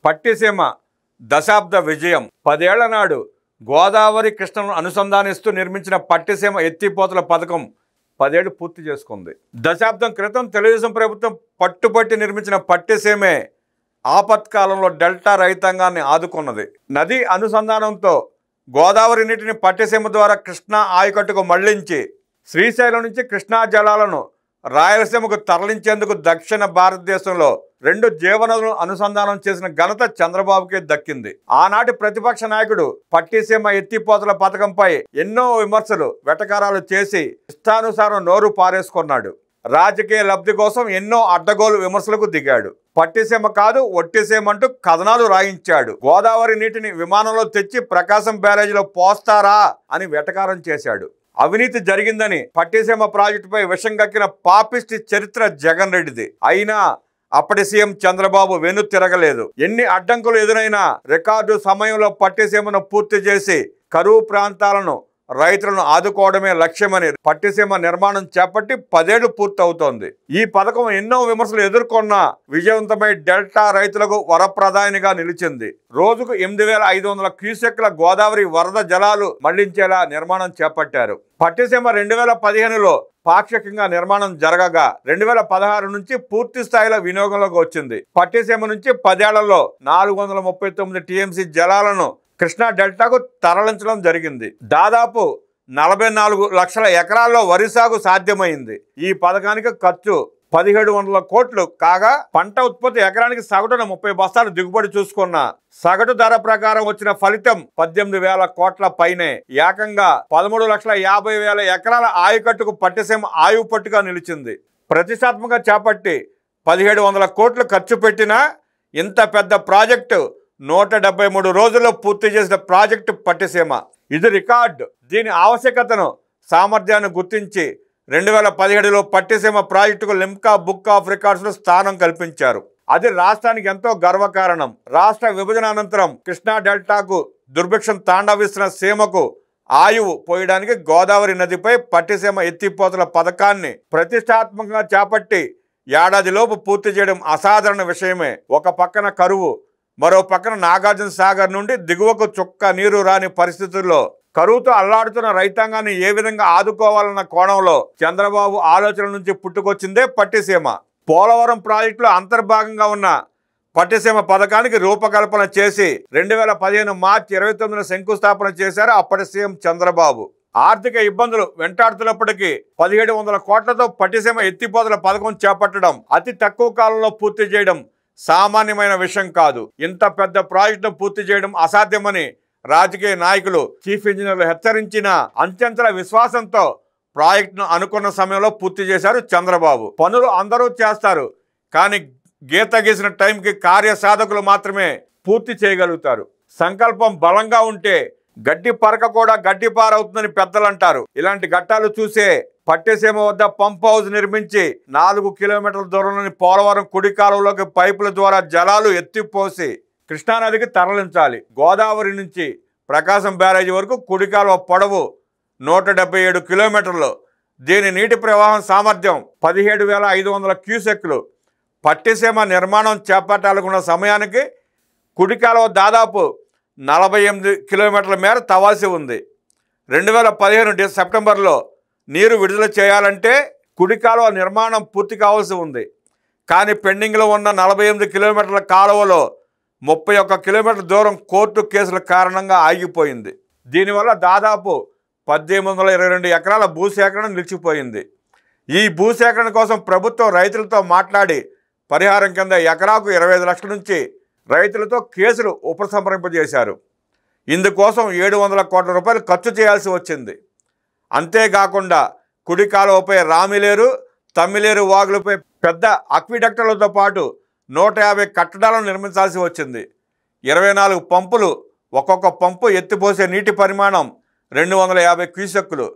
పట్టిసీమ దశాబ్ద విజయం. 10 ఏళ్ల నాడు గోదావరి కృష్ణను అనుసంధానిస్తూ నిర్మించిన పట్టిసీమ ఎత్తిపోతల పథకం 10 ఏళ్లు పూర్తి చేసుకుంది. దశాబ్దం క్రితం తెలుగుదేశం ప్రభుత్వం పట్టుబట్టి నిర్మించిన పట్టిసీమే ఆపత్కాలంలో డెల్టా రైతాంగాన్ని ఆదుకున్నది. నది అనుసంధానంతో గోదావరి నీటిని పట్టిసీమ ద్వారా కృష్ణా ఆయకట్టుకు మళ్లించి శ్రీశైలం నుంచి కృష్ణా జలాలను రాయలసీమకు తరలించేందుకు దక్షిణ భారతదేశంలో 2 జీవనదులను అనుసంధానం చేసిన ఘనత చంద్రబాబుకే దక్కింది. ఆనాటి ప్రతిపక్ష నాయకుడు పట్టిసీమ ఎత్తిపోతల పథకంపై ఎన్నో విమర్శలు వెటకారాలు చేసి ఇష్టానుసారం నోరు పారేసుకున్నాడు. రాజకీయ లబ్ధి కోసం ఎన్నో అడ్డగోలు విమర్శలకు దిగాడు. పట్టిసీమ కాదు ఒట్టిసీమ అంటూ కథనాలు రాయించాడు. గోదావరి నీటిని విమానంలో తెచ్చి ప్రకాశం బ్యారేజీలో పోస్తారా అని వెటకారం చేశాడు. అవినీతి జరిగిందని పట్టిసీమ ప్రాజెక్టుపై విషం కక్కిన పాపిస్టి చరిత్ర జగన్ రెడ్డిది. అయినా అప్పటి సీఎం చంద్రబాబు వెను తిరగలేదు. ఎన్ని అడ్డంకులు ఎదురైనా రికార్డు సమయంలో పట్టిసీమను పూర్తి చేసి కరువు ప్రాంతాలను రైతులను ఆదుకోవడమే లక్ష్యమని పట్టిసీమ నిర్మాణం చేపట్టి 10 ఏళ్లు పూర్తవుతోంది. ఈ పథకం ఎన్నో విమర్శలు ఎదుర్కొన్న విజయవంతమై డెల్టా రైతులకు వరప్రదాయనిగా నిలిచింది. రోజుకు 8500 క్యూసెక్ల గోదావరి వరద జలాలు మళ్లించేలా నిర్మాణం చేపట్టారు. పట్టిసీమ 2015లో పాక్షికంగా నిర్మాణం జరగగా 2016 నుంచి పూర్తి స్థాయిలో వినియోగంలోకి వచ్చింది. పట్టిసీమ నుంచి 10 ఏళ్లలో 439 టీఎంసీ జలాలను కృష్ణా డెల్టాకు తరలించడం జరిగింది. దాదాపు 44 లక్షల ఎకరాల్లో వరి సాగు సాధ్యమైంది. ఈ పథకానికి ఖర్చు 1700 కోట్లు కాగా పంట ఉత్పత్తి ఎకరానికి సగటున 30 బస్తాలు దిగుబడి చూసుకున్న సగటు ధర ప్రకారం వచ్చిన ఫలితం 18,000 కోట్ల పైనే. ఏకంగా 13,50,000 ఎకరాల ఆయకట్టుకు పట్టిసీమ ఆయువు పట్టుగా నిలిచింది. ప్రతిష్టాత్మకంగా చేపట్టి 1700 కోట్లు ఖర్చు పెట్టినా ఇంత పెద్ద ప్రాజెక్టు 173 రోజుల్లో పూర్తి చేసిన ప్రాజెక్టు పట్టిసీమ. ఇది రికార్డు. దీని ఆవశ్యకతను సామర్థ్యాన్ని గుర్తించి 2017లో పట్టిసీమ ప్రాజెక్టుకు లిమ్కా బుక్ ఆఫ్ రికార్డ్స్లో స్థానం కల్పించారు. అది రాష్ట్రానికి ఎంతో గర్వకారణం. రాష్ట్ర విభజన అనంతరం కృష్ణా డెల్టాకు దుర్భిక్షం తాండవిస్తున్న సీమకు ఆయువు పోయడానికి గోదావరి నదిపై పట్టిసీమ ఎత్తిపోతల పథకాన్ని ప్రతిష్టాత్మకంగా చేపట్టి ఏడాదిలోపు పూర్తి చేయడం అసాధారణ విషయమే. ఒక పక్కన కరువు, మరో పక్కన నాగార్జున సాగర్ నుండి దిగువకు చుక్క నీరు రాని పరిస్థితుల్లో కరువుతో అల్లాడుతున్న రైతాంగాన్ని ఏ విధంగా ఆదుకోవాలన్న కోణంలో చంద్రబాబు ఆలోచన నుంచి పుట్టుకొచ్చిందే పట్టిసీమ. పోలవరం ప్రాజెక్టులో అంతర్భాగంగా ఉన్న పట్టిసీమ పథకానికి రూపకల్పన చేసి 2015 మార్చి 29న శంకుస్థాపన చేశారు అప్పటి సీఎం చంద్రబాబు. ఆర్థిక ఇబ్బందులు వెంటాడుతున్నప్పటికీ 1700 కోట్లతో పట్టిసీమ ఎత్తిపోతల పథకం చేపట్టడం, అతి తక్కువ కాలంలో పూర్తి చేయడం సామాన్యమైన విషయం కాదు. ఇంత పెద్ద ప్రాజెక్టును పూర్తి చేయడం అసాధ్యమని రాజకీయ నాయకులు, చీఫ్ ఇంజనీర్లు హెచ్చరించిన అంచెంచెల విశ్వాసంతో ప్రాజెక్టును అనుకున్న సమయంలో పూర్తి చేశారు చంద్రబాబు. పనులు అందరూ చేస్తారు, కానీ గీత గీసిన టైంకి కార్యసాధకులు మాత్రమే పూర్తి చేయగలుగుతారు. సంకల్పం బలంగా ఉంటే గడ్డి పరక కూడా గడ్డి పారవుతుందని పెద్దలు అంటారు. ఇలాంటి ఘట్టాలు చూసే పట్టిసీమ వద్ద పంప్ హౌస్ నిర్మించి 4 కిలోమీటర్ల దూరంలోని పోలవరం కుడి కాలువలోకి పైపుల ద్వారా జలాలు ఎత్తిపోసి కృష్ణానదికి తరలించాలి. గోదావరి నుంచి ప్రకాశం బ్యారేజీ వరకు కుడి కాలువ పొడవు 177 కిలోమీటర్లు. దీని నీటి ప్రవాహం సామర్థ్యం 17,500 క్యూసెక్లు. పట్టిసీమ నిర్మాణం చేపట్టాలనుకున్న సమయానికి కుడి కాలువ దాదాపు 48 కిలోమీటర్ల మేర తవ్వాల్సి ఉంది. 2015 సెప్టెంబర్లో నీరు విడుదల చేయాలంటే కుడి కాలువ నిర్మాణం పూర్తి కావాల్సి ఉంది. కానీ పెండింగ్లో ఉన్న 48 కిలోమీటర్ల కాలువలో 31 కిలోమీటర్ల దూరం కోర్టు కేసుల కారణంగా ఆగిపోయింది. దీనివల్ల దాదాపు 1822 ఎకరాల భూసేకరణ నిలిచిపోయింది. ఈ భూసేకరణ కోసం ప్రభుత్వం రైతులతో మాట్లాడి పరిహారం కింద ఎకరాకు 25 లక్షల నుంచి రైతులతో కేసులు ఉపసంహరింపజేశారు. ఇందుకోసం 700 కోట్ల రూపాయలు ఖర్చు చేయాల్సి వచ్చింది. అంతేకాకుండా కుడి కాలువపై రామిలేరు, తమ్మిలేరు వాగులపై పెద్ద అక్విడక్టర్లతో పాటు 150 కట్టడాలను నిర్మించాల్సి వచ్చింది. 24 పంపులు, ఒక్కొక్క పంపు ఎత్తిపోసే నీటి పరిమాణం 250 క్యూసెక్కులు.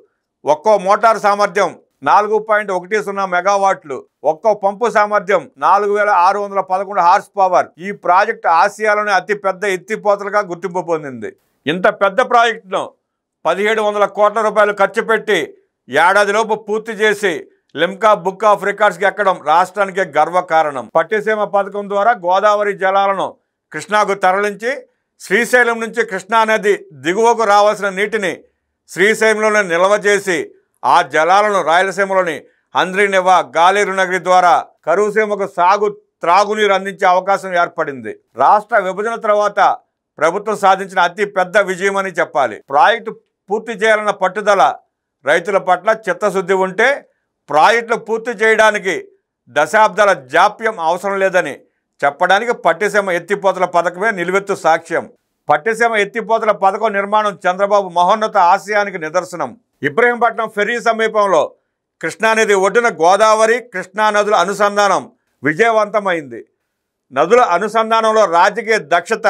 ఒక్కో మోటార్ సామర్థ్యం 4.10 మెగావాట్లు. ఒక్కో పంపు సామర్థ్యం 4,611 హార్స్ పవర్. ఈ ప్రాజెక్టు ఆసియాలోని అతిపెద్ద ఎత్తిపోతలుగా గుర్తింపు పొందింది. ఇంత పెద్ద ప్రాజెక్టును 1700 కోట్ల రూపాయలు ఖర్చు పెట్టి ఏడాదిలోపు పూర్తి చేసి లిమ్కా బుక్ ఆఫ్ రికార్డ్స్కి ఎక్కడం రాష్ట్రానికే గర్వకారణం. పట్టిసీమ పథకం ద్వారా గోదావరి జలాలను కృష్ణాకు తరలించి శ్రీశైలం నుంచి కృష్ణానది దిగువకు రావాల్సిన నీటిని శ్రీశైలంలోనే నిల్వ చేసి ఆ జలాలను రాయలసీమలోని హంద్రీనివా గాలేరు నగరి ద్వారా కరువుసీమకు త్రాగునీరు అందించే అవకాశం ఏర్పడింది. రాష్ట్ర విభజన తర్వాత ప్రభుత్వం సాధించిన అతి పెద్ద విజయమని చెప్పాలి. ప్రాజెక్టు పూర్తి చేయాలన్న పట్టుదల, రైతుల పట్ల చిత్తశుద్ధి ఉంటే ప్రాజెక్టులు పూర్తి చేయడానికి దశాబ్దాల జాప్యం అవసరం లేదని చెప్పడానికి పట్టిసీమ ఎత్తిపోతల పథకమే నిలువెత్తు సాక్ష్యం. పట్టిసీమ ఎత్తిపోతల పథకం నిర్మాణం చంద్రబాబు మహోన్నత ఆశయానికి నిదర్శనం. ఇబ్రహీంపట్నం ఫెర్రీ సమీపంలో కృష్ణానది ఒడ్డున గోదావరి, కృష్ణా నదుల అనుసంధానం విజయవంతమైంది. నదుల అనుసంధానంలో రాజకీయ దక్షత,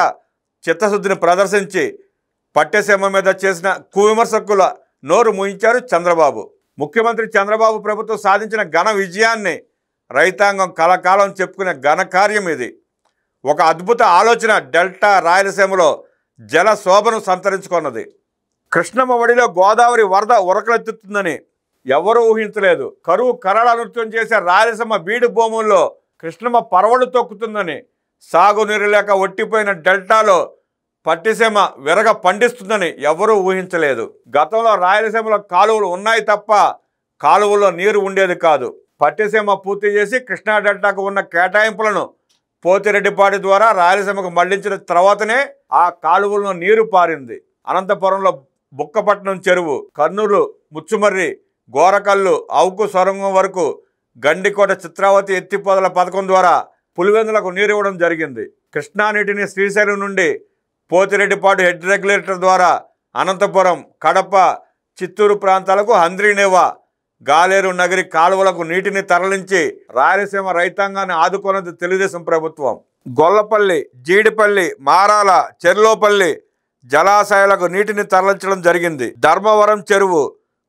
చిత్తశుద్ధిని ప్రదర్శించి పట్టిసీమ మీద చేసిన కువిమర్శకుల నోరు మూయించారు చంద్రబాబు. ముఖ్యమంత్రి చంద్రబాబు ప్రభుత్వం సాధించిన ఘన విజయాన్ని రైతాంగం కలకాలం చెప్పుకునే ఘనకార్యం ఇది. ఒక అద్భుత ఆలోచన డెల్టా రాయలసీమలో జల శోభను సంతరించుకున్నది. కృష్ణమ్మ ఒడిలో గోదావరి వరద ఉరకలెత్తుతుందని ఎవరూ ఊహించలేదు. కరువు కరళ నృత్యం చేసే రాయలసీమ బీడు భూముల్లో కృష్ణమ్మ పరవళ్ళు తొక్కుతుందని, సాగునీరు లేక ఒట్టిపోయిన డెల్టాలో పట్టిసీమ విరగ పండిస్తుందని ఎవరూ ఊహించలేదు. గతంలో రాయలసీమలో కాలువలు ఉన్నాయి తప్ప కాలువల్లో నీరు ఉండేది కాదు. పట్టిసీమ పూర్తి చేసి కృష్ణా డెల్టాకు ఉన్న కేటాయింపులను పోతిరెడ్డిపాటి ద్వారా రాయలసీమకు మళ్లించిన తర్వాతనే ఆ కాలువల్లో నీరు పారింది. అనంతపురంలో బుక్కపట్నం చెరువు, కర్నూలు ముచ్చుమర్రి, గోరకల్లు, అవుకు సొరంగం వరకు గండికోట చిత్రావతి ఎత్తిపోతల పథకం ద్వారా పులివెందులకు నీరు ఇవ్వడం జరిగింది. కృష్ణా నీటిని శ్రీశైలం నుండి పోతిరెడ్డిపాటు హెడ్ రెగ్యులేటర్ ద్వారా అనంతపురం, కడప, చిత్తూరు ప్రాంతాలకు హంద్రీనివా గాలేరు నగరి కాలువలకు నీటిని తరలించి రాయలసీమ రైతాంగాన్ని ఆదుకున్నది తెలుగుదేశం ప్రభుత్వం. గొల్లపల్లి, జీడిపల్లి, మారాల, చెర్లోపల్లి జలాశయాలకు నీటిని తరలించడం జరిగింది. ధర్మవరం చెరువు,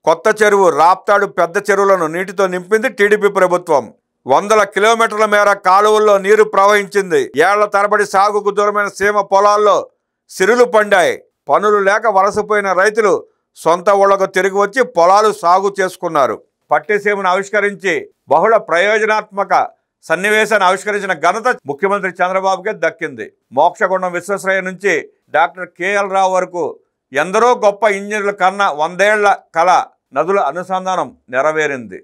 కొత్త చెరువు, రాప్తాడు పెద్ద చెరువులను నీటితో నింపింది టీడీపీ ప్రభుత్వం. వందల కిలోమీటర్ల మేర కాలువల్లో నీరు ప్రవహించింది. ఏళ్ల తరబడి సాగుకు దూరమైన సీమ పొలాల్లో సిరులు పండాయి. పనులు లేక వలసపోయిన రైతులు సొంత ఊళ్లకు తిరిగి వచ్చి పొలాలు సాగు చేసుకున్నారు. పట్టిసీమను ఆవిష్కరించి బహుళ ప్రయోజనాత్మక సన్నివేశాన్ని ఆవిష్కరించిన ఘనత ముఖ్యమంత్రి చంద్రబాబుకే దక్కింది. మోక్షగుండం విశ్వేశ్వరయ్య నుంచి డాక్టర్ కేఎల్ రావు వరకు ఎందరో గొప్ప ఇంజనీర్ల కన్నా 100 ఏళ్ల కళ నదుల అనుసంధానం నెరవేరింది.